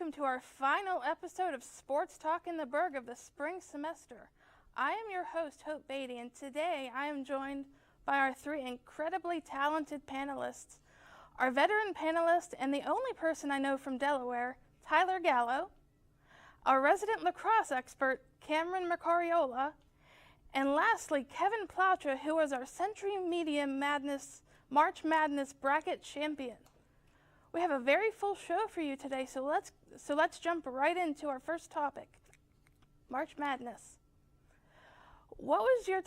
welcome to our final episode of Sports Talk in the Burgh of the spring semester. I am your host, Hope Beatty, and today I am joined by our three incredibly talented panelists. Our veteran panelist and the only person I know from Delaware, Tyler Gallo, our resident lacrosse expert, Cameron Mercariola, and lastly, Kevin Plautra, who is our Century Media March Madness bracket champion. We have a very full show for you today, so let's jump right into our first topic, March Madness. What was your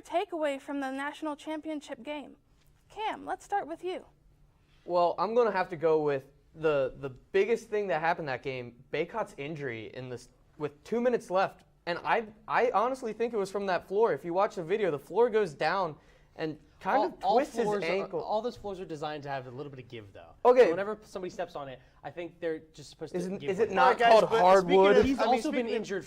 takeaway from the national championship game? Cam, let's start with you. Well, I'm going to have to go with the biggest thing that happened that game, Baycott's injury with 2 minutes left. And I honestly think it was from that floor. If you watch the video, the floor goes down and kind of twists his ankle. All those floors are designed to have a little bit of give, though. Okay. So whenever somebody steps on it, I think they're just supposed to give. Is it way. not called hardwood? He's also been injured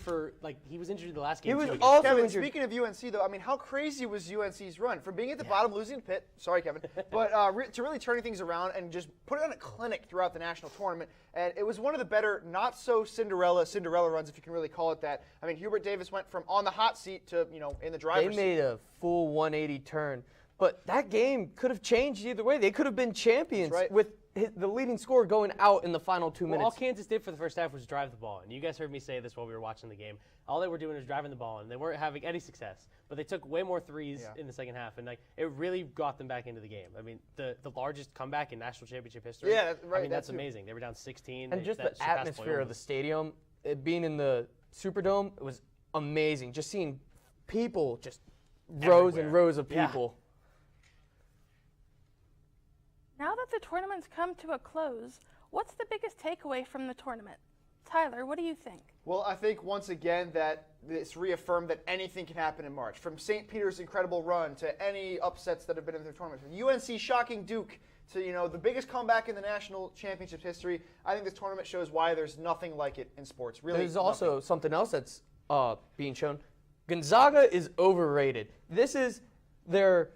he was injured in the last game. He was too. also Kevin, injured. speaking of UNC, though, I mean, how crazy was UNC's run? From being at the bottom, losing the pit, sorry, Kevin, but to really turning things around and just putting on a clinic throughout the national tournament. And it was one of the better, not so Cinderella runs, if you can really call it that. I mean, Hubert Davis went from on the hot seat to, in the driver's seat. They made a full 180 turn. But that game could have changed either way. They could have been champions with the leading scorer going out in the final 2 minutes. All Kansas did for the first half was drive the ball. And you guys heard me say this while we were watching the game. All they were doing was driving the ball, and they weren't having any success. But they took way more threes in the second half, and it really got them back into the game. I mean, the largest comeback in national championship history. Yeah, right. I mean, that's amazing. They were down 16. And just the atmosphere of the stadium, it being in the Superdome, it was amazing. Just seeing people, just rows and rows of people. Yeah. Now that the tournament's come to a close, what's the biggest takeaway from the tournament? Tyler, what do you think? Well, I think once again that it's reaffirmed that anything can happen in March. From St. Peter's incredible run to any upsets that have been in the tournament. From UNC shocking Duke to, the biggest comeback in the national championship history. I think this tournament shows why there's nothing like it in sports. Really, there's also something else that's being shown. Gonzaga is overrated. This is their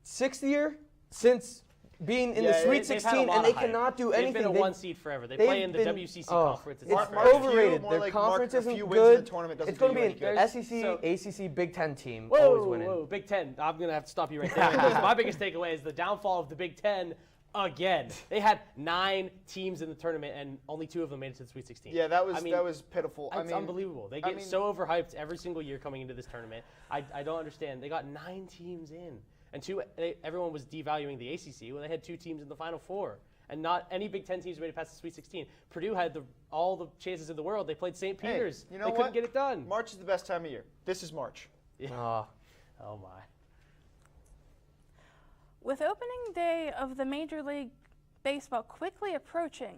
6th year since being in the Sweet 16, and they cannot do anything. They've been a one seed forever. They play in the WCC conference. It's overrated. Their conference isn't good. It's going to be an SEC, ACC, Big Ten team. Always winning. Whoa, Big Ten. I'm going to have to stop you right there. Because my biggest takeaway is the downfall of the Big Ten again. They had 9 teams in the tournament, and only 2 of them made it to the Sweet 16. Yeah, that was pitiful. It's unbelievable. They get so overhyped every single year coming into this tournament. I don't understand. They got 9 teams in. And everyone was devaluing the ACC. Well, they had 2 teams in the Final Four. And not any Big Ten teams made it past the Sweet 16. Purdue had all the chances in the world. They played St. Peter's. Hey, they couldn't get it done. March is the best time of year. This is March. Yeah. Oh, my. With opening day of the Major League Baseball quickly approaching,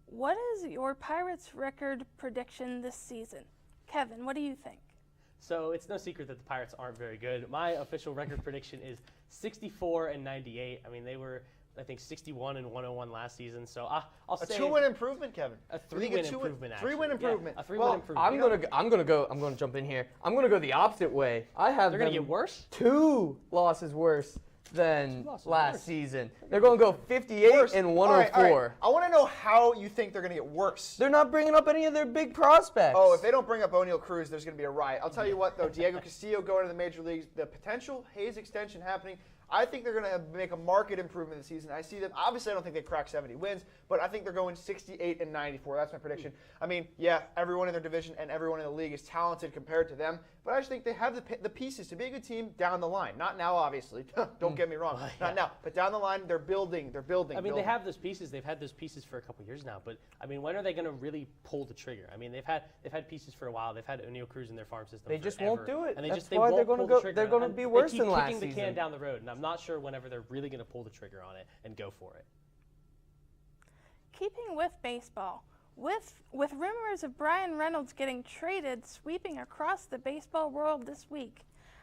what is your Pirates record prediction this season? Kevin, what do you think? So it's no secret that the Pirates aren't very good. My official record prediction is 64-98. I mean, they were, I think, 61-101 last season. So I'll say a 2-win improvement, Kevin. A 3-win improvement. 3-win improvement. Yeah, a 3-win improvement. I'm gonna jump in here. I'm gonna go the opposite way. They're gonna get worse. 2 losses worse than last season. They're going to go 58 and 104. All right. I want to know how you think they're going to get worse. They're not bringing up any of their big prospects. Oh, if they don't bring up O'Neal Cruz, there's going to be a riot. I'll tell you what, though, Diego Castillo going to the major leagues, the potential Hayes extension happening, I think they're going to make a market improvement this season. I see them. Obviously, I don't think they crack 70 wins, but I think they're going 68-94. That's my prediction. I mean, yeah, everyone in their division and everyone in the league is talented compared to them, but I just think they have the pieces to be a good team down the line. Not now, obviously. Don't get me wrong. Not now, but down the line, they're building. I mean, they have those pieces. They've had those pieces for a couple years now, but I mean, when are they going to really pull the trigger? I mean, they've had pieces for a while. They've had O'Neal Cruz in their farm system. They just won't do it. And That's why they're going to go. They're going to be worse than last season. They keep kicking the can down the road, and I'm not sure whenever they're really going to pull the trigger on it and go for it. Keeping with baseball, with rumors of Brian Reynolds getting traded sweeping across the baseball world this week,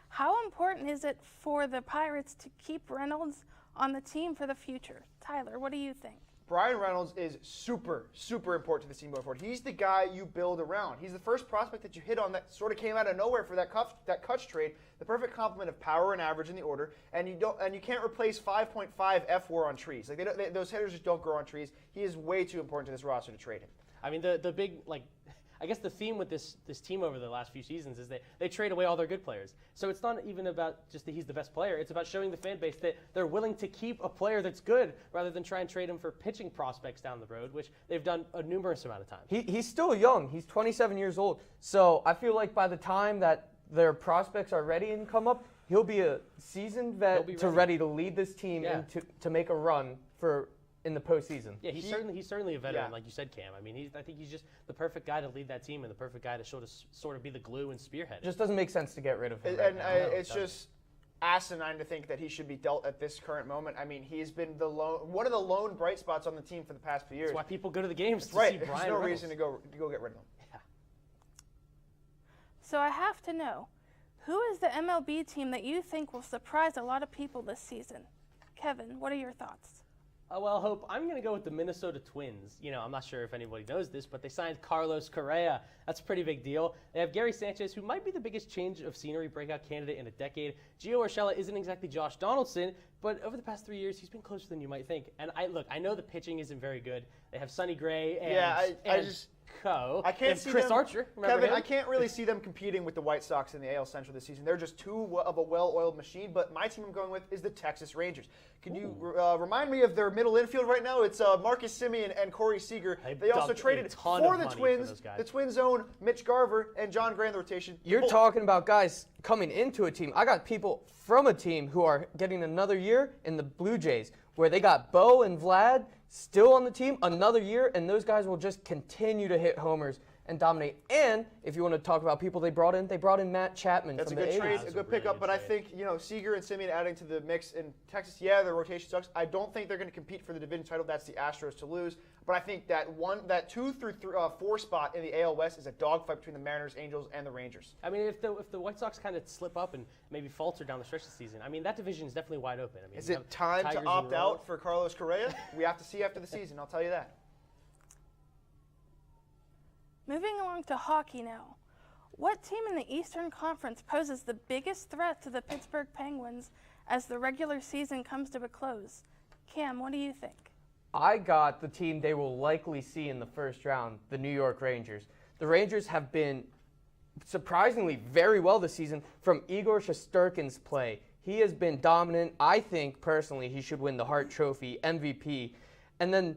how important is it for the Pirates to keep Reynolds on the team for the future? Tyler, what do you think? Brian Reynolds is super, super important to the team going forward. He's the guy you build around. He's the first prospect that you hit on that sort of came out of nowhere for that Kutch trade. The perfect complement of power and average in the order, and you can't replace 5.5 F WAR on trees. Like those hitters just don't grow on trees. He is way too important to this roster to trade him. I mean, the big, like, I guess the theme with this team over the last few seasons is they trade away all their good players. So it's not even about just that he's the best player. It's about showing the fan base that they're willing to keep a player that's good rather than try and trade him for pitching prospects down the road, which they've done a numerous amount of times. He's still young. He's 27 years old. So I feel like by the time that their prospects are ready and come up, he'll be a seasoned vet ready to lead this team and to make a run in the postseason. Yeah, he's certainly a veteran, like you said, Cam. I mean, I think he's just the perfect guy to lead that team and the perfect guy to sort of be the glue and spearhead. It just doesn't make sense to get rid of him. It's just asinine to think that he should be dealt at this current moment. I mean, he's been one of the lone bright spots on the team for the past few years. That's why people go to the games to see Brian There's no Reynolds. reason to go get rid of him. Yeah. So I have to know, who is the MLB team that you think will surprise a lot of people this season? Kevin, what are your thoughts? Well, Hope, I'm going to go with the Minnesota Twins. You know, I'm not sure if anybody knows this, but they signed Carlos Correa. That's a pretty big deal. They have Gary Sanchez, who might be the biggest change of scenery breakout candidate in a decade. Gio Urshela isn't exactly Josh Donaldson, but over the past 3 years, he's been closer than you might think. And I know the pitching isn't very good. They have Sonny Gray and I can't see Chris them, Archer. Kevin, him? I can't really see them competing with the White Sox in the AL Central this season. They're just too of a well-oiled machine. But my team I'm going with is the Texas Rangers. Can you remind me of their middle infield right now? It's Marcus Semien and Corey Seager. They also traded for the Twins. The Twins own Mitch Garver and John Gray in the rotation. You're talking about guys coming into a team. I got people from a team who are getting another year in the Blue Jays, where they got Bo and Vlad still on the team another year, and those guys will just continue to hit homers and dominate. And if you want to talk about people they brought in Matt Chapman. That's from a good the trade, A's. a good pickup. But I think Seager and Semien adding to the mix in Texas. Yeah, their rotation sucks. I don't think they're going to compete for the division title. That's the Astros to lose. But I think that 2 through 4 spot in the AL West is a dogfight between the Mariners, Angels, and the Rangers. I mean, if the White Sox kind of slip up and maybe falter down the stretch this season, I mean, that division is definitely wide open. I mean, is it time to opt out for Carlos Correa? We have to see after the season. I'll tell you that. Moving along to hockey now. What team in the Eastern Conference poses the biggest threat to the Pittsburgh Penguins as the regular season comes to a close? Cam, what do you think? I got the team they will likely see in the first round, the New York Rangers. The Rangers have been surprisingly very well this season from Igor Shesterkin's play. He has been dominant. I think, personally, he should win the Hart Trophy, MVP. And then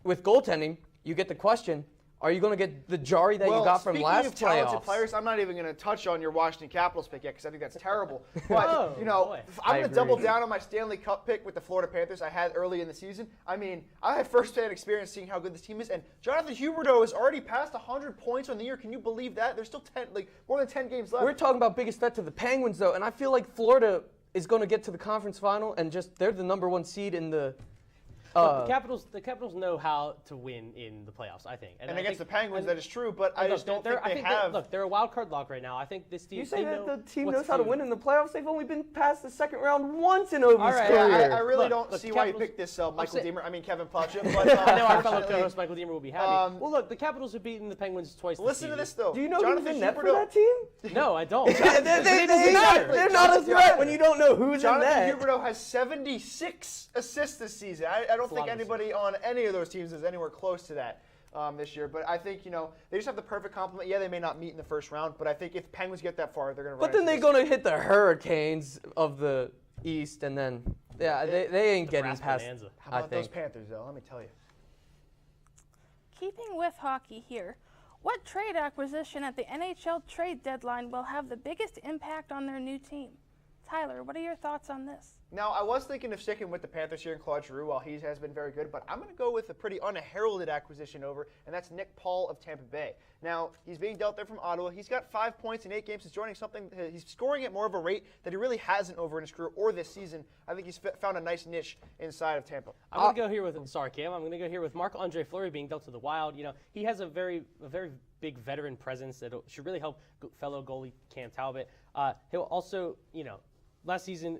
with goaltending, you get the question, are you going to get the Jari that you got from last speaking of talented playoffs? players, I'm not even going to touch on your Washington Capitals pick yet because I think that's terrible. But, boy. I'm going to double down on my Stanley Cup pick with the Florida Panthers I had early in the season. I mean, I have firsthand experience seeing how good this team is, and Jonathan Huberdeau has already passed 100 points on the year. Can you believe that? There's still more than 10 games left. We're talking about biggest threat to the Penguins, though, and I feel like Florida is going to get to the conference final, and they're the #1 seed in the Look, the Capitals know how to win in the playoffs, I think. And against the Penguins, that is true, but I just don't think they have. Look, they're a wild card lock right now. I think this team. You say that the team knows how to win in the playoffs? They've only been past the second round once in Ovi's career. I really don't see why you picked this Kevin Plotchuk. I know our fellow co-host Michael Deemer will be happy. Well, look, the Capitals have beaten the Penguins twice this Listen season. to this, though. Do you know who's in net for that team? No, I don't. They're not a threat when you don't know who's in net. Jonathan Huberdeau has 76 assists this season. I don't think anybody on any of those teams is anywhere close to that this year. But I think, they just have the perfect complement. Yeah, they may not meet in the first round, but I think if Penguins get that far, they're going to run. But then they're going to hit the Hurricanes of the East, and then, they ain't getting past, How about those Panthers, though? Let me tell you. Keeping with hockey here, what trade acquisition at the NHL trade deadline will have the biggest impact on their new team? Tyler, what are your thoughts on this? Now, I was thinking of sticking with the Panthers here in Claude Giroux while he has been very good, but I'm going to go with a pretty unheralded acquisition over, and that's Nick Paul of Tampa Bay. Now, he's being dealt there from Ottawa. He's got 5 points in 8 games. He's scoring at more of a rate that he really hasn't over in his career or this season. I think he's found a nice niche inside of Tampa. I'm going to go here with Cam. I'm going to go here with Marc-Andre Fleury being dealt to the Wild. He has a very big veteran presence that should really help fellow goalie Cam Talbot. He'll also, last season,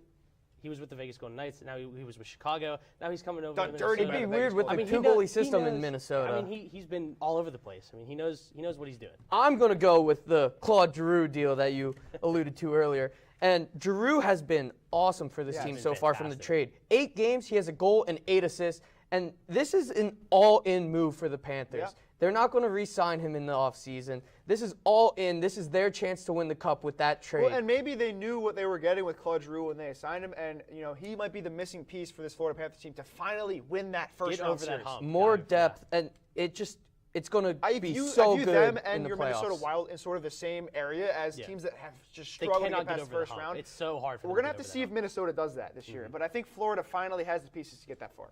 he was with the Vegas Golden Knights. Now he was with Chicago. Now he's coming over to Minnesota. It'd be weird with the two-goalie system in Minnesota. I mean, he's been all over the place. I mean, he knows what he's doing. I'm going to go with the Claude Giroux deal that you alluded to earlier. And Giroux has been awesome for this team so far from the trade. 8 games, he has a goal and 8 assists. And this is an all-in move for the Panthers. They're not going to re-sign him in the offseason. This is all in. This is their chance to win the cup with that trade. Well, and maybe they knew what they were getting with Claude Giroux when they assigned him, and he might be the missing piece for this Florida Panthers team to finally win that first round series. That hump. More depth, and it's going to be so good them in and the your playoffs. Minnesota Wild in sort of the same area as teams that have just struggled to get past the first round. It's so hard for them. We're going to have to see if Minnesota does that this year, but I think Florida finally has the pieces to get that far.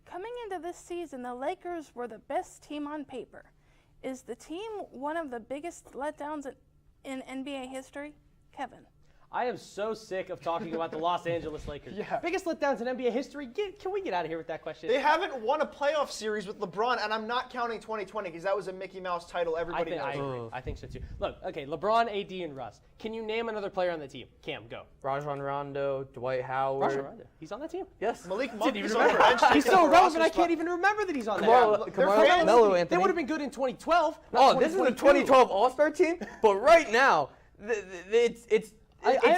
Coming into this season, the Lakers were the best team on paper. Is the team one of the biggest letdowns in NBA history? Kevin. I am so sick of talking about the Los Angeles Lakers. Yeah. Biggest letdowns in NBA history? Can we get out of here with that question? They haven't won a playoff series with LeBron, and I'm not counting 2020 because that was a Mickey Mouse title. Everybody knows. I think so too. Look, okay, LeBron, AD, and Russ. Can you name another player on the team? Cam, go. Rajon Rondo, Dwight Howard. Rajon Rondo. He's on that team. Yes. Malik Monk Didn't is even on the remember. bench. He's so irrelevant, I can't even remember that he's on that team. Carmelo Anthony. They would have been good in 2012. Oh, this is the 2012 All-Star team? But right now, it's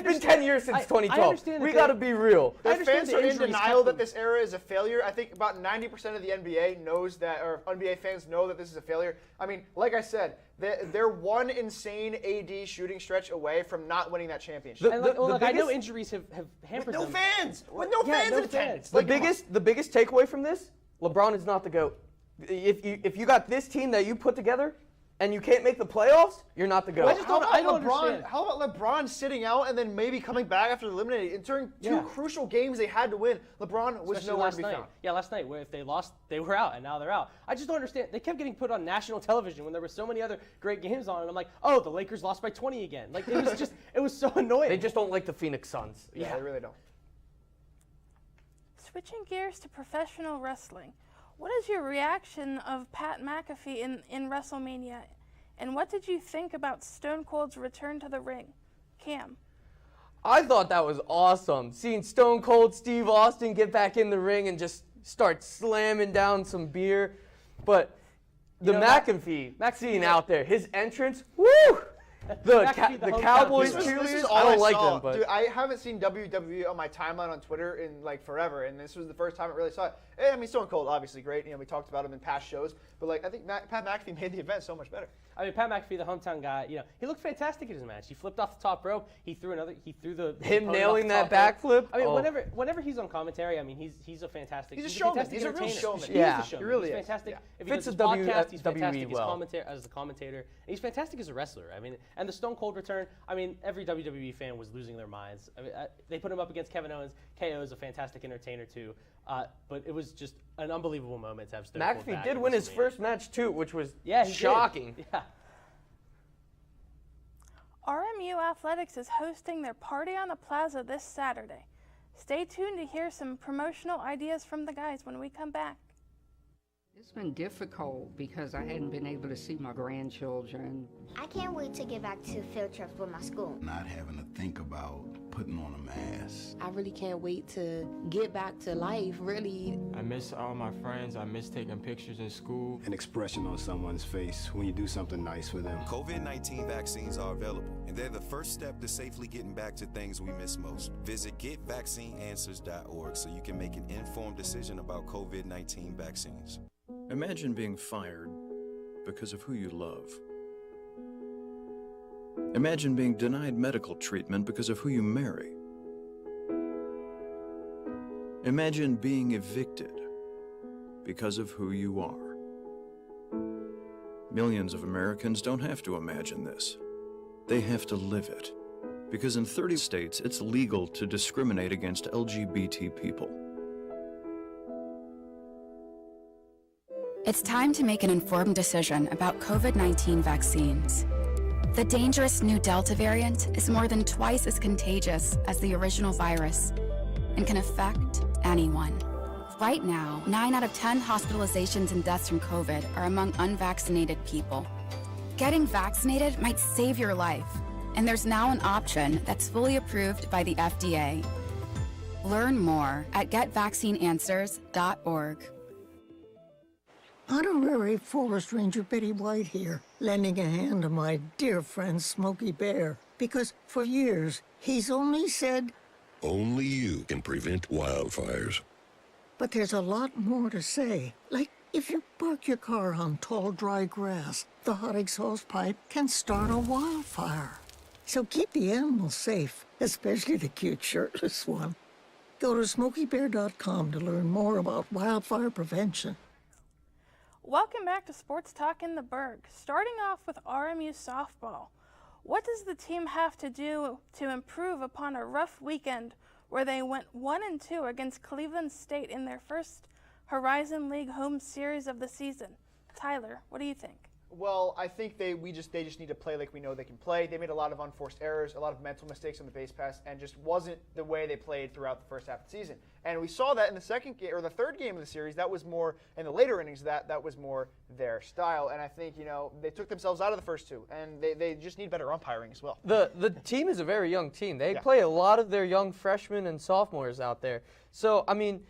been 10 years since 2012. We got to be real. The fans are in injuries denial kept that this era is a failure. I think about 90% of the NBA knows that, or NBA fans know that this is a failure. I mean, like I said, they're one insane AD shooting stretch away from not winning that championship. I know injuries have hampered With no them. fans! With no fans in attendance! The biggest takeaway from this, LeBron is not the GOAT. If you got this team that you put together, and you can't make the playoffs, you're not the GOAT. I don't understand. How about LeBron sitting out and then maybe coming back after eliminated? And during two crucial games they had to win, LeBron was nowhere to be found. Yeah, last night, where if they lost, they were out, and now they're out. I just don't understand. They kept getting put on national television when there were so many other great games on, and I'm like, oh, the Lakers lost by 20 again. Like, it was so annoying. They just don't like the Phoenix Suns. Yeah, they really don't. Switching gears to professional wrestling, what is your reaction of Pat McAfee in WrestleMania? And what did you think about Stone Cold's return to the ring? Cam. I thought that was awesome. Seeing Stone Cold Steve Austin get back in the ring and just start slamming down some beer. But the McAfee scene out there, his entrance, woo! The Cowboys cheerleaders, I don't like them. But dude, I haven't seen WWE on my timeline on Twitter in like forever, and this was the first time I really saw it. I mean, Stone Cold, obviously great. We talked about him in past shows, but like I think Pat McAfee made the event so much better. I mean, Pat McAfee, the hometown guy, he looked fantastic in his match. He flipped off the top rope. He threw the him nailing that backflip. I mean, whenever he's on commentary, I mean, he's a fantastic. He's a showman. He's a real showman. Yeah, he really is. He's fantastic. Yeah. If he does his podcast, he's fantastic as a commentator. And he's fantastic as a wrestler. I mean, and the Stone Cold return. I mean, every WWE fan was losing their minds. I mean, they put him up against Kevin Owens. KO is a fantastic entertainer too. But it was just an unbelievable moment to have Stone Cold back. McAfee did win his first match too, which was shocking. Yeah. RMU Athletics is hosting their Party on the Plaza this Saturday. Stay tuned to hear some promotional ideas from the guys when we come back. It's been difficult because I hadn't been able to see my grandchildren. I can't wait to get back to field trips with my school. Not having to think about putting on a mask. I really can't wait to get back to life, really. I miss all my friends. I miss taking pictures in school. An expression on someone's face when you do something nice for them. COVID-19 vaccines are available, and they're the first step to safely getting back to things we miss most. Visit getvaccineanswers.org so you can make an informed decision about COVID-19 vaccines. Imagine being fired because of who you love. Imagine being denied medical treatment because of who you marry. Imagine being evicted because of who you are. Millions of Americans don't have to imagine this. They have to live it. Because in 30 states, it's legal to discriminate against LGBT people. It's time to make an informed decision about COVID-19 vaccines. The dangerous new Delta variant is more than twice as contagious as the original virus and can affect anyone. Right now, 9 out of 10 hospitalizations and deaths from COVID are among unvaccinated people. Getting vaccinated might save your life, and there's now an option that's fully approved by the FDA. Learn more at getvaccineanswers.org. Honorary Forest Ranger Betty White here, lending a hand to my dear friend Smokey Bear. Because for years, he's only said, only you can prevent wildfires. But there's a lot more to say. Like, If you park your car on tall, dry grass, the hot exhaust pipe can start a wildfire. So keep the animals safe, especially the cute shirtless one. Go to SmokeyBear.com to learn more about wildfire prevention. Welcome back to Sports Talk in the Burgh. Starting off with RMU Softball. What does the team have to do to improve upon a rough weekend where they went 1-2 against Cleveland State in their first Horizon League home series of the season? Tyler, what do you think? Well, I think they just need to play like we know they can play. They made a lot of unforced errors, a lot of mental mistakes on the base pass, and just wasn't the way they played throughout the first half of the season. And we saw that in the second game or the third game of the series. That was more in the later innings. That was more their style. And I think they took themselves out of the first two, and they just need better umpiring as well. The team is a very young team. They play a lot of their young freshmen and sophomores out there. So I mean,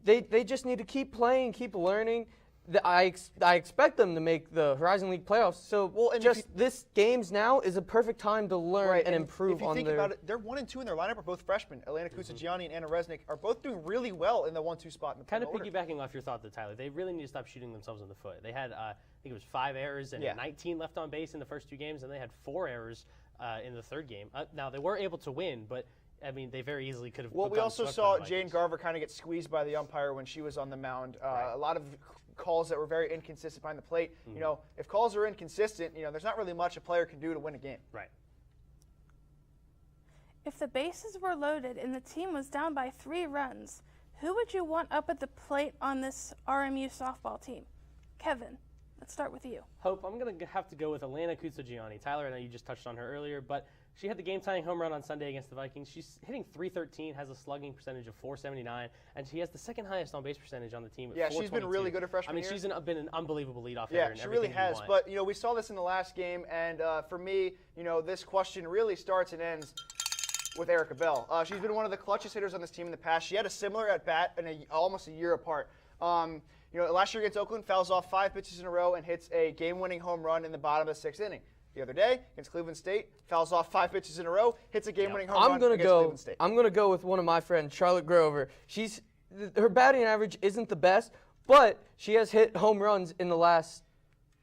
they just need to keep playing, keep learning. I expect them to make the Horizon League playoffs. So this games now is a perfect time to learn and improve on their. If you think about it, they're 1 and 2 in their lineup are both freshmen. Elena Kusagiani and Anna Resnick are both doing really well in the 1-2 spot in the kind of piggybacking off your thought, though, Tyler. They really need to stop shooting themselves in the foot. They had I think it was 5 errors and 19 left on base in the first 2 games, and they had 4 errors in the third game. Now they were able to win, but. I mean, they very easily could have. Well, we also saw Jane Garver kind of get squeezed by the umpire when she was on the mound. A lot of calls that were very inconsistent behind the plate. Mm-hmm. If calls are inconsistent, there's not really much a player can do to win a game. Right. If the bases were loaded and the team was down by 3 runs, who would you want up at the plate on this RMU softball team? Kevin, let's start with you. Hope, I'm going to have to go with Elena Kusagiani. Tyler, I know you just touched on her earlier, but she had the game-tying home run on Sunday against the Vikings. She's hitting .313, has a slugging percentage of .479, and she has the second highest on-base percentage on the team at .422. She's been really good at freshman year. She's been an unbelievable leadoff hitter. Yeah, she really has. But, we saw this in the last game, and for me, this question really starts and ends with Erica Bell. She's been one of the clutchest hitters on this team in the past. She had a similar at-bat almost a year apart. Last year against Oakland, fouls off 5 pitches in a row and hits a game-winning home run in the bottom of the 6th inning. The other day against Cleveland State, fouls off 5 pitches in a row, hits a game-winning home run against Cleveland State. I'm gonna go with one of my friends, Charlotte Grover. Her batting average isn't the best, but she has hit home runs in the last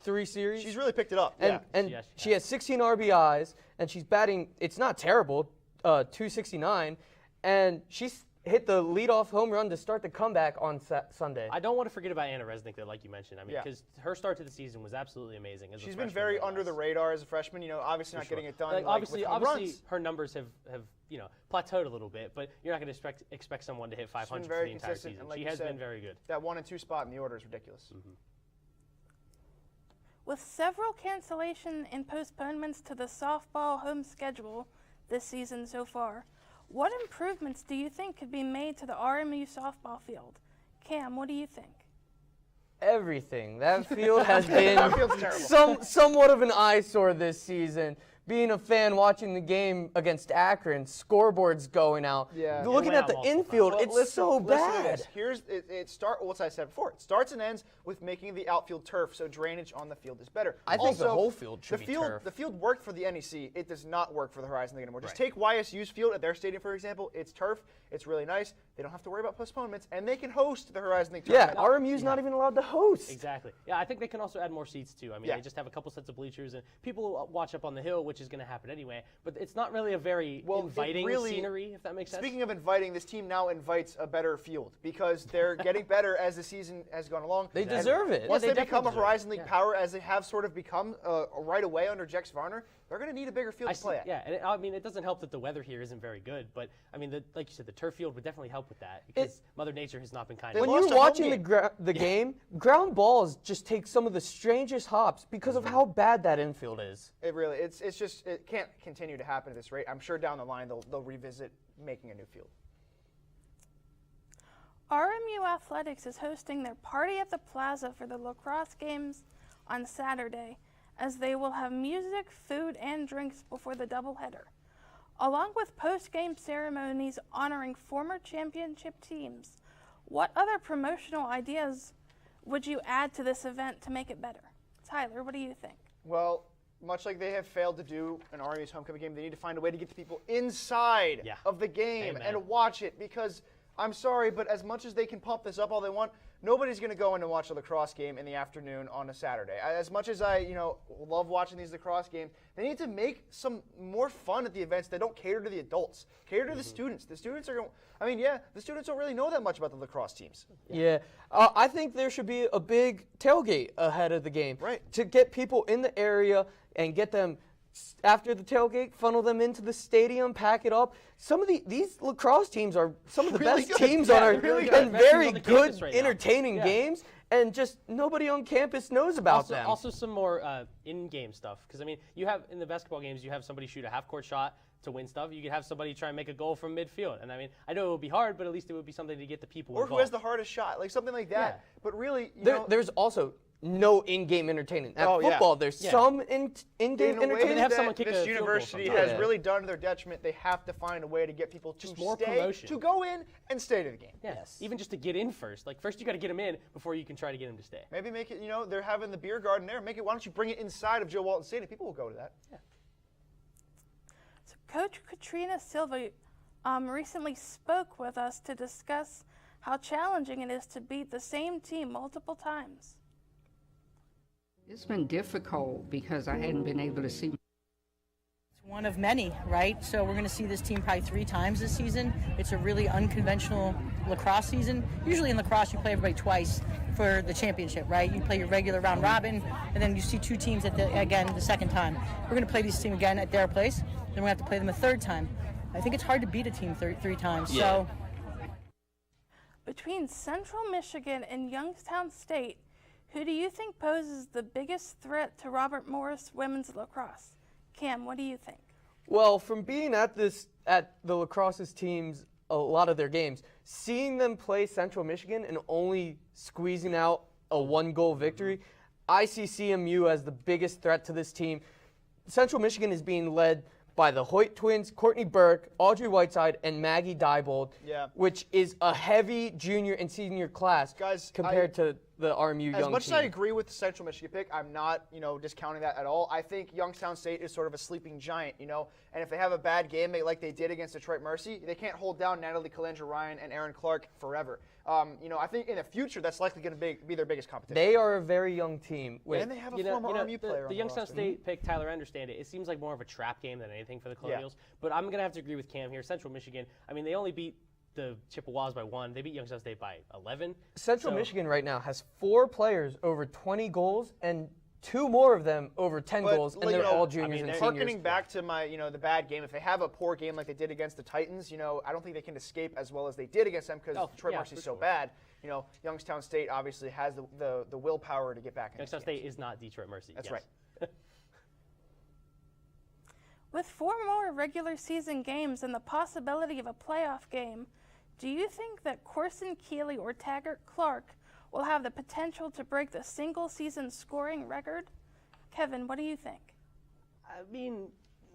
3 series. She's really picked it up. And she has 16 RBIs, and she's batting. It's not terrible, .269, and she's hit the leadoff home run to start the comeback on Sunday. I don't want to forget about Anna Resnick, though, like you mentioned. I mean, because her start to the season was absolutely amazing. She's been very under the radar as a freshman. Obviously not getting it done. Obviously, her numbers have plateaued a little bit, but you're not going to expect someone to hit 500 for the entire season. She has been very good. That 1 and 2 spot in the order is ridiculous. Mm-hmm. With several cancellation and postponements to the softball home schedule this season so far, what improvements do you think could be made to the RMU softball field? Cam, what do you think? Everything. That field has been somewhat of an eyesore this season. Being a fan watching the game against Akron, scoreboards going out. Yeah. Looking at the infield, it's so bad. What I said before. It starts and ends with making the outfield turf, so drainage on the field is better. I think the whole field should be turf. The field worked for the NEC. It does not work for the Horizon League anymore. Just take YSU's field at their stadium, for example. It's turf. It's really nice. They don't have to worry about postponements, and they can host the Horizon League tournament. Yeah, RMU's not even allowed to host. Exactly. Yeah, I think they can also add more seats, too. I mean, they just have a couple sets of bleachers, and people watch up on the hill, which is going to happen anyway. But it's not really a very inviting scenery, if that makes sense. Speaking of inviting, this team now invites a better field because they're getting better as the season has gone along. They deserve it. Once they become a Horizon League power, as they have sort of become right away under Jex Varner, they're going to need a bigger field to play at. Yeah, and I mean, it doesn't help that the weather here isn't very good, but I mean, like you said, the turf field would definitely help with that because Mother Nature has not been kind. When you're watching the game, ground balls just take some of the strangest hops because of how bad that infield is. It really, it can't continue to happen at this rate. I'm sure down the line they'll revisit making a new field. RMU Athletics is hosting their Party at the Plaza for the lacrosse games on Saturday, as they will have music, food, and drinks before the doubleheader, along with post-game ceremonies honoring former championship teams. What other promotional ideas would you add to this event to make it better? Tyler, what do you think? Well, much like they have failed to do an RMU's homecoming game, they need to find a way to get the people inside of the game and watch it, because I'm sorry, but as much as they can pump this up all they want, nobody's going to go in and watch a lacrosse game in the afternoon on a Saturday. As much as I, love watching these lacrosse games, they need to make some more fun at the events that don't cater to the adults, cater to the students. The students are going. The students don't really know that much about the lacrosse teams. Yeah, I think there should be a big tailgate ahead of the game, right? To get people in the area and get them. After the tailgate, funnel them into the stadium, pack it up. Some of these lacrosse teams are some of the really best good. teams Yeah, on our really and good. very on the good, campus right now. entertaining games, and just nobody on campus knows about them. Also, some more in-game stuff, because you have in the basketball games, you have somebody shoot a half-court shot to win stuff. You could have somebody try and make a goal from midfield, and I know it would be hard, but at least it would be something to get the people involved. Or who has the hardest shot, like something like that. Yeah. But really, there's also no in-game entertainment. At football, there's some in-game entertainment. They have someone kick this a field goal university sometimes. has really done to their detriment. They have to find a way to get people to more stay, promotion. to go in and stay to the game. Yes. Even just to get in first. Like, first you got to get them in before you can try to get them to stay. Maybe make it, they're having the beer garden there. Why don't you bring it inside of Joe Walton Stadium? People will go to that. Yeah. So Coach Katrina Silva recently spoke with us to discuss how challenging it is to beat the same team multiple times. It's been difficult because I hadn't been able to see. It's one of many, right? So we're going to see this team probably 3 times this season. It's a really unconventional lacrosse season. Usually in lacrosse, you play everybody twice for the championship, right? You play your regular round robin, and then you see 2 teams again the second time. We're going to play this team again at their place, then we have to play them a 3rd time. I think it's hard to beat a team 3 times. Yeah. So Between Central Michigan and Youngstown State, who do you think poses the biggest threat to Robert Morris women's lacrosse? Cam, what do you think? Well, from being at the lacrosse's teams, a lot of their games, seeing them play Central Michigan and only squeezing out a 1-goal victory, I see CMU as the biggest threat to this team. Central Michigan is being led by the Hoyt twins, Courtney Burke, Audrey Whiteside, and Maggie Diebold, which is a heavy junior and senior class compared to the RMU young team. As much as I agree with the Central Michigan pick, I'm not, discounting that at all. I think Youngstown State is sort of a sleeping giant, and if they have a bad game like they did against Detroit Mercy, they can't hold down Natalie Calandra-Ryan and Erin Clark forever. I think in the future that's likely going to be their biggest competition. They are a very young team. And they have a former RMU player on the Youngstown roster. State pick, Tyler, I understand it. It seems like more of a trap game than anything for the Colonials. But I'm going to have to agree with Cam here. Central Michigan, they only beat the Chippewas by 1. They beat Youngstown State by 11. Central Michigan right now has 4 players over 20 goals and 2 more of them over 10 goals, and they're all juniors and seniors. Harkening back to my, the bad game, if they have a poor game like they did against the Titans, I don't think they can escape as well as they did against them because Detroit Mercy is so bad. Youngstown State obviously has the willpower to get back in. Youngstown State is not Detroit Mercy. That's right. With 4 more regular season games and the possibility of a playoff game, do you think that Corson Keeley or Taggart Clark will have the potential to break the single-season scoring record? Kevin, what do you think?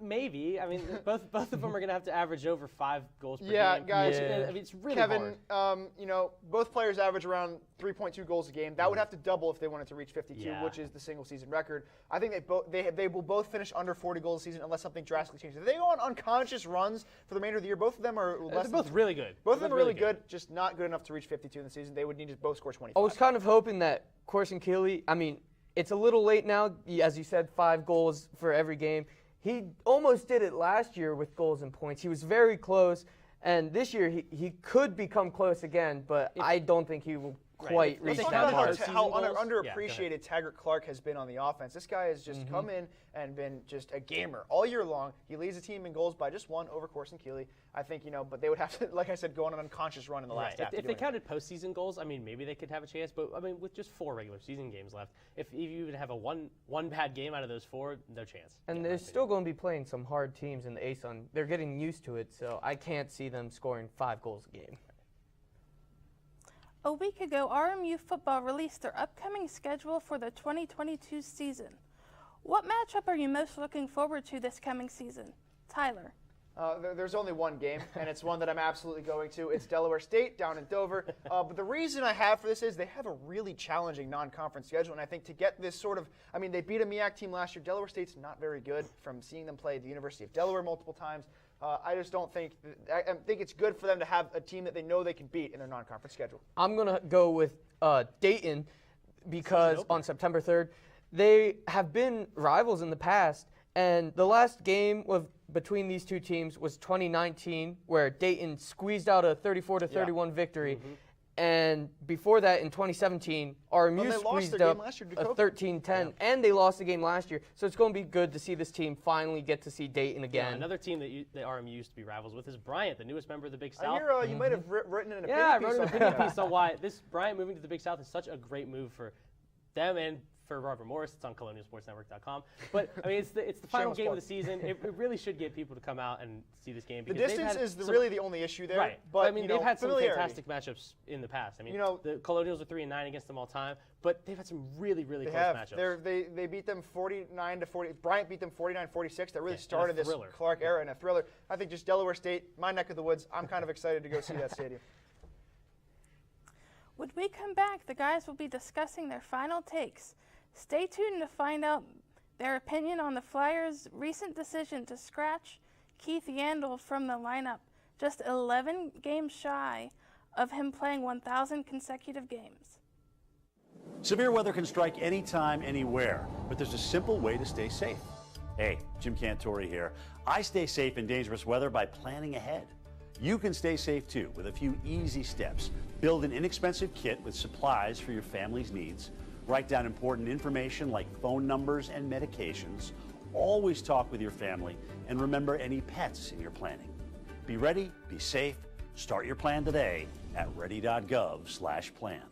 Maybe. Both of them are going to have to average over 5 goals per game. Yeah, guys. It's really Kevin, hard. both players average around 3.2 goals a game. That would have to double if they wanted to reach 52, which is the single-season record. I think they will both finish under 40 goals a season unless something drastically changes. If they go on unconscious runs for the remainder of the year, both of them are less. They're both really good. Both of them are really good, just not good enough to reach 52 in the season. They would need to both score 25. I was kind of hoping that Corson Keeley, it's a little late now, as you said, 5 goals for every game. He almost did it last year with goals and points. He was very close, and this year he could become close again, but I don't think he will quite reach that mark. How underappreciated Taggart Clark has been on the offense. This guy has just come in and been just a gamer all year long. He leads the team in goals by just 1 over Corson Keeley. I think, but they would have to, like I said, go on an unconscious run in the last half. If they counted postseason goals, maybe they could have a chance. But with just 4 regular season games left, if you even have a one bad game out of those 4, no chance. And they're still going to be playing some hard teams in the ASUN. They're getting used to it, so I can't see them scoring 5 goals a game. A week ago, RMU football released their upcoming schedule for the 2022 season. What matchup are you most looking forward to this coming season? Tyler. There's only one game, and it's one that I'm absolutely going to. It's Delaware State down in Dover. But the reason I have for this is they have a really challenging non-conference schedule, and I think to get this sort of, I mean, they beat a MEAC team last year. Delaware State's not very good from seeing them play at the University of Delaware multiple times. I just don't think, I think it's good for them to have a team that they know they can beat in their non-conference schedule. I'm going to go with Dayton because on September 3rd, they have been rivals in the past, and the last game between these two teams was 2019, where Dayton squeezed out a 34-31 victory. And before that, in 2017, RMU squeezed up a 13-10, and they lost the game last year. So it's going to be good to see this team finally get to see Dayton again. Yeah, another team that RMU used to be rivals with is Bryant, the newest member of the Big South. I hear you might have written in a I wrote an opinion piece on why this Bryant moving to the Big South is such a great move for them and for Robert Morris. It's on colonialsportsnetwork.com. But I mean, it's the final game of the season. It really should get people to come out and see this game. The distance is really the only issue there. Right. But I mean, they've had some fantastic matchups in the past. I mean, the Colonials are 3-9 against them all time, but they've had some really close matchups. They beat them 49-40. Bryant beat them 49-46. That really started this Clark era in a thriller. I think just Delaware State, my neck of the woods. I'm kind of excited to go see that stadium. When we come back, the guys will be discussing their final takes. Stay tuned to find out their opinion on the Flyers' recent decision to scratch Keith Yandle from the lineup, just 11 games shy of him playing 1,000 consecutive games. Severe weather can strike anytime, anywhere, but there's a simple way to stay safe. Hey, Jim Cantori here. I stay safe in dangerous weather by planning ahead. You can stay safe too with a few easy steps. Build an inexpensive kit with supplies for your family's needs. Write down important information like phone numbers and medications. Always talk with your family, and remember any pets in your planning. Be ready, be safe. Start your plan today at ready.gov/plan.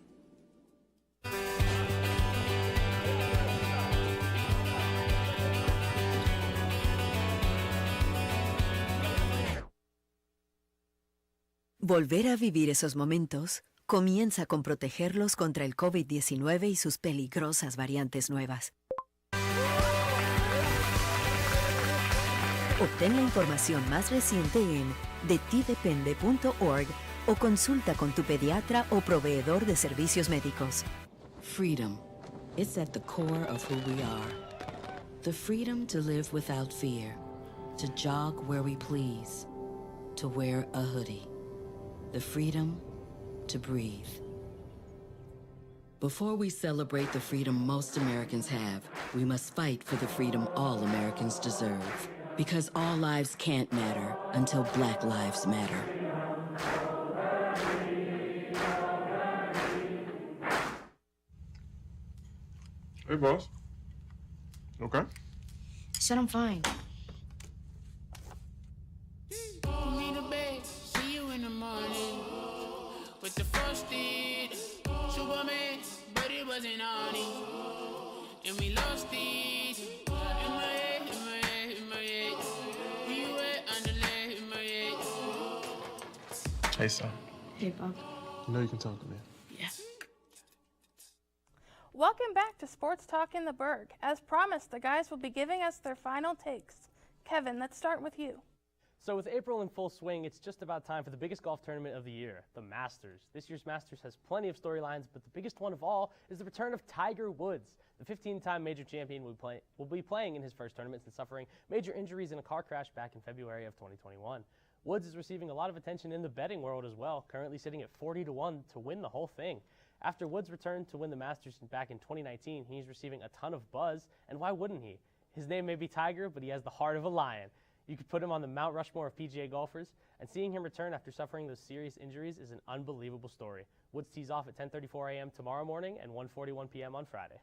Volver a vivir esos momentos comienza con protegerlos contra el COVID-19 y sus peligrosas variantes nuevas. Obtén la información más reciente en detidepende.org o consulta con tu pediatra o proveedor de servicios médicos. Freedom. It's at the core of who we are. The freedom to live without fear, to jog where we please, to wear a hoodie. The freedom to breathe. Before we celebrate the freedom most Americans have, we must fight for the freedom all Americans deserve. Because all lives can't matter until Black lives matter. Hey, boss. Okay? Said I'm fine. With the first did Superman, but it wasn't on it. And we lost it. In my head, in my head, in my head. We were underlay in my head. Hey, son. Hey, Bob. You know you can talk to me. Yeah. Welcome back to Sports Talk in the Burgh. As promised, the guys will be giving us their final takes. Kevin, let's start with you. So with April in full swing, it's just about time for the biggest golf tournament of the year, the Masters. This year's Masters has plenty of storylines, but the biggest one of all is the return of Tiger Woods. The 15-time major champion will be playing in his first tournament since suffering major injuries in a car crash back in February of 2021. Woods is receiving a lot of attention in the betting world as well, currently sitting at 40-1 to win the whole thing. After Woods returned to win the Masters back in 2019, he's receiving a ton of buzz, and why wouldn't he? His name may be Tiger, but he has the heart of a lion. You could put him on the Mount Rushmore of PGA golfers, and seeing him return after suffering those serious injuries is an unbelievable story. Woods tees off at 10:34 a.m. tomorrow morning and 1:41 p.m. on Friday.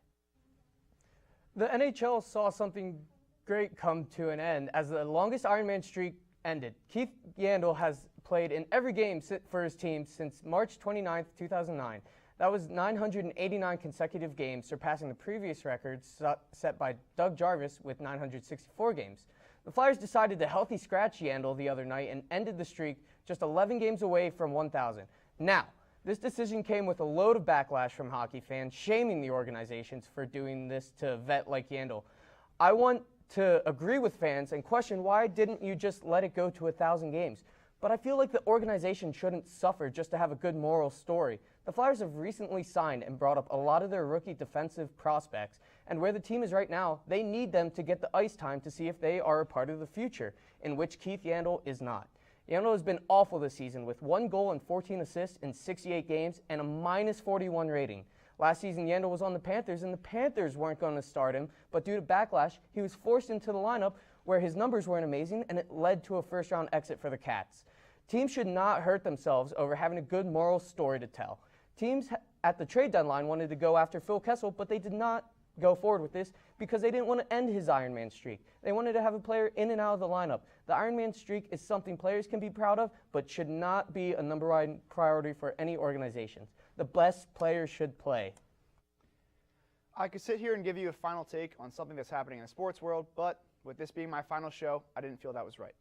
The NHL saw something great come to an end as the longest Ironman streak ended. Keith Yandle has played in every game for his team since March 29, 2009. That was 989 consecutive games, surpassing the previous record set by Doug Jarvis with 964 games. The Flyers decided to healthy scratch Yandle the other night and ended the streak just 11 games away from 1,000. Now, this decision came with a load of backlash from hockey fans, shaming the organizations for doing this to a vet like Yandle. I want to agree with fans and question why didn't you just let it go to 1,000 games. But I feel like the organization shouldn't suffer just to have a good moral story. The Flyers have recently signed and brought up a lot of their rookie defensive prospects, and where the team is right now, they need them to get the ice time to see if they are a part of the future, in which Keith Yandle is not. Yandle has been awful this season with 1 goal and 14 assists in 68 games and a -41 rating. Last season, Yandle was on the Panthers, and the Panthers weren't going to start him, but due to backlash, he was forced into the lineup where his numbers weren't amazing, and it led to a first-round exit for the Cats. Teams should not hurt themselves over having a good moral story to tell. Teams at the trade deadline wanted to go after Phil Kessel, but they did not go forward with this because they didn't want to end his Iron Man streak. They wanted to have a player in and out of the lineup. The Iron Man streak is something players can be proud of, but should not be a number one priority for any organizations. The best players should play. I could sit here and give you a final take on something that's happening in the sports world, but with this being my final show, I didn't feel that was right.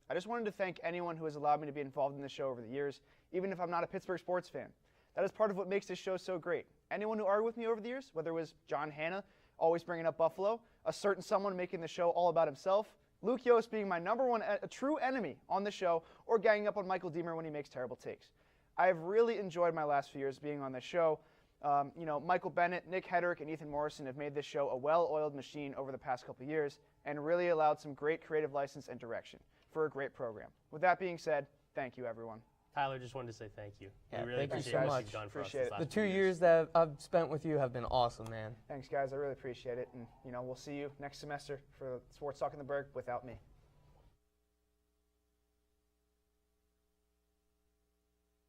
I just wanted to thank anyone who has allowed me to be involved in this show over the years, even if I'm not a Pittsburgh sports fan. That is part of what makes this show so great. Anyone who argued with me over the years, whether it was John Hanna always bringing up Buffalo, a certain someone making the show all about himself, Luke Yost being my number one true enemy on the show, or ganging up on Michael Deemer when he makes terrible takes. I have really enjoyed my last few years being on this show. Michael Bennett, Nick Hedrick, and Ethan Morrison have made this show a well-oiled machine over the past couple of years and really allowed some great creative license and direction for a great program. With that being said, thank you, everyone. Tyler, just wanted to say thank you. Yeah, we really thank you appreciate so what much. you've done for us Appreciate this it. last The 2 few years that I've spent with you have been awesome, man. Thanks, guys. I really appreciate it. And, we'll see you next semester for Sports Talk in the Burgh without me.